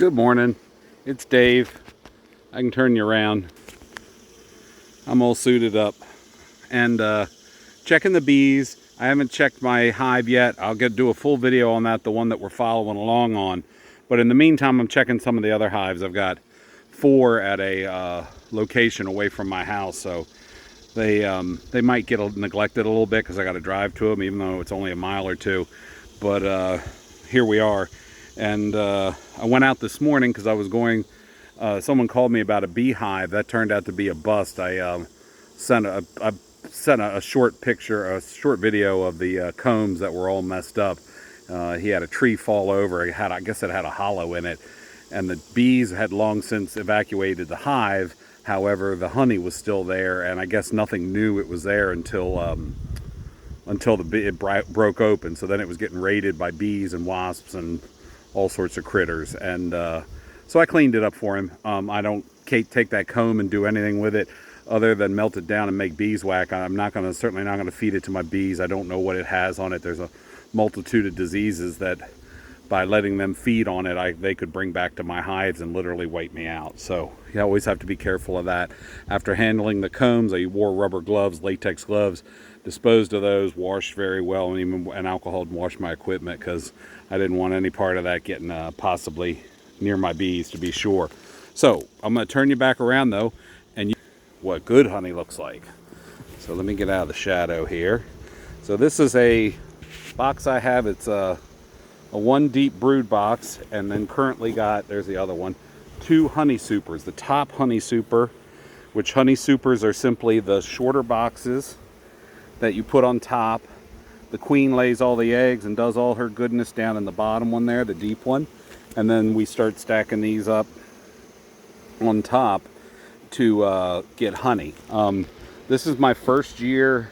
Good morning. It's Dave. I can turn you around. I'm all suited up and checking the bees. I haven't checked my hive yet. I'll do a full video on that, the one that we're following along on. But in the meantime, I'm checking some of the other hives. I've got 4 at a location away from my house, so they might get neglected a little bit because I got to drive to them, even though it's only a mile or two. But here we are. And I went out this morning because I was going, someone called me about a beehive. That turned out to be a bust. I sent a short picture, a short video of the combs that were all messed up. He had a tree fall over. I guess it had a hollow in it. And the bees had long since evacuated the hive. However, the honey was still there, and I guess nothing knew it was there until it broke open. So then it was getting raided by bees and wasps and all sorts of critters. And so I cleaned it up for him. I don't take that comb and do anything with it other than melt it down and make beeswax. I'm certainly not gonna feed it to my bees. I don't know what it has on it. There's a multitude of diseases that by letting them feed on it, they could bring back to my hives and literally wipe me out. So you always have to be careful of that. After handling the combs, I wore rubber gloves, latex gloves, disposed of those, washed very well, and even an alcohol to wash my equipment because I didn't want any part of that getting possibly near my bees, to be sure. So I'm going to turn you back around though, and what good honey looks like. So let me get out of the shadow here. So this is a box I have. It's a 1 deep brood box, and then currently got, there's the other one, 2 honey supers. The top honey super, which honey supers are simply the shorter boxes that you put on top. The queen lays all the eggs and does all her goodness down in the bottom one there, the deep one. And then we start stacking these up on top to get honey. This is my first year,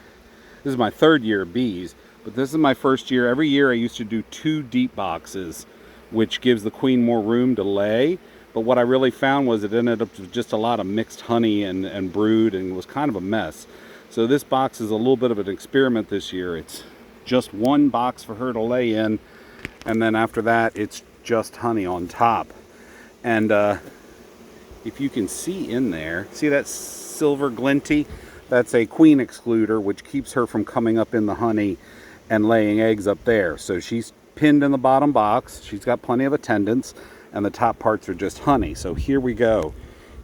this is my 3rd year of bees, but this is my first year. Every year I used to do 2 deep boxes, which gives the queen more room to lay. But what I really found was it ended up with just a lot of mixed honey and brood, and it was kind of a mess. So this box is a little bit of an experiment this year. It's just 1 box for her to lay in, and then after that it's just honey on top. And if you can see in there, see that silver glinty? That's a queen excluder, which keeps her from coming up in the honey and laying eggs up there. So she's pinned in the bottom box. She's got plenty of attendants, and the top parts are just honey. So here we go.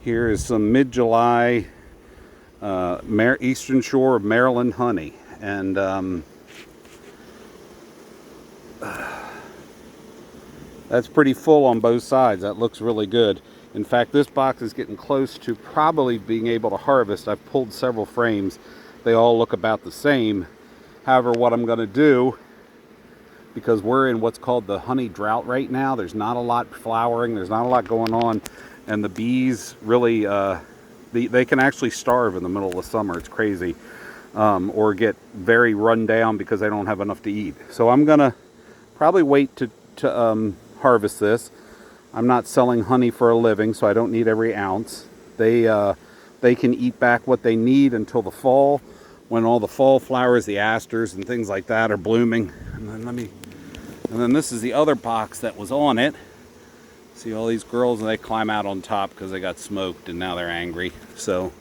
Here is some mid-July Eastern Shore of Maryland honey. And that's pretty full on both sides. That looks really good. In fact, this box is getting close to probably being able to harvest. I've pulled several frames. They all look about the same. However, what I'm going to do, because we're in what's called the honey drought right now, there's not a lot flowering, there's not a lot going on, and the bees really, they can actually starve in the middle of the summer. It's crazy. Or get very run down because they don't have enough to eat. So I'm going to probably wait to harvest this. I'm not selling honey for a living, so I don't need every ounce. They can eat back what they need until the fall, when all the fall flowers, the asters and things like that are blooming. And then this is the other box that was on it. See all these girls, and they climb out on top because they got smoked and now they're angry. So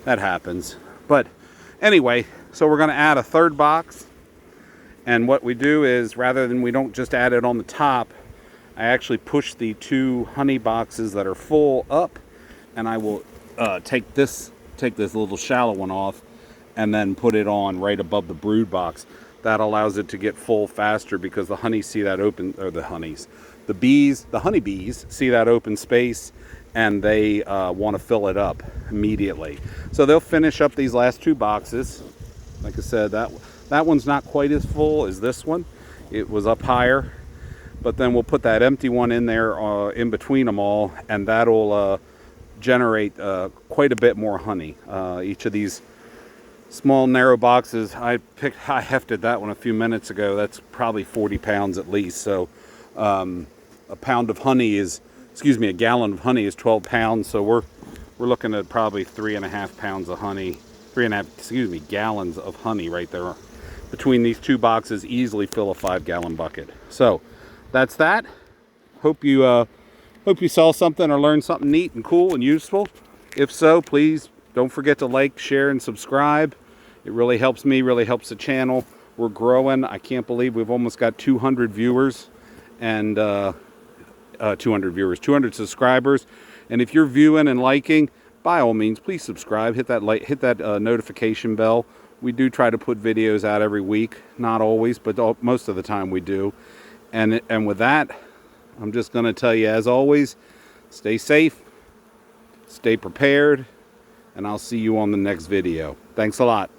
that happens. But anyway, so we're going to add a 3rd box. And what we do is, rather than we don't just add it on the top, I actually push the 2 honey boxes that are full up, and I will take this little shallow one off and then put it on right above the brood box. That allows it to get full faster because the honeybees see that open, or the honeybees see that open space, and they want to fill it up immediately. So they'll finish up these last 2 boxes. Like I said, that one's not quite as full as this one. It was up higher. But then we'll put that empty one in there in between them all, and that'll generate quite a bit more honey. Each of these small narrow boxes, I hefted that one a few minutes ago. That's probably 40 pounds at least. So a gallon of honey is 12 pounds. So we're looking at probably 3.5 pounds of honey, gallons of honey right there. Between these 2 boxes, easily fill a 5-gallon bucket. So that's that. Hope you Hope you saw something or learned something neat and cool and useful. If so, please don't forget to like, share, and subscribe. It really helps me, really helps the channel. We're growing. I can't believe we've almost got 200 viewers and 200 subscribers. And if you're viewing and liking, by all means, please subscribe. Hit that notification bell. We do try to put videos out every week. Not always, but most of the time we do. And with that, I'm just going to tell you, as always, stay safe, stay prepared, and I'll see you on the next video. Thanks a lot.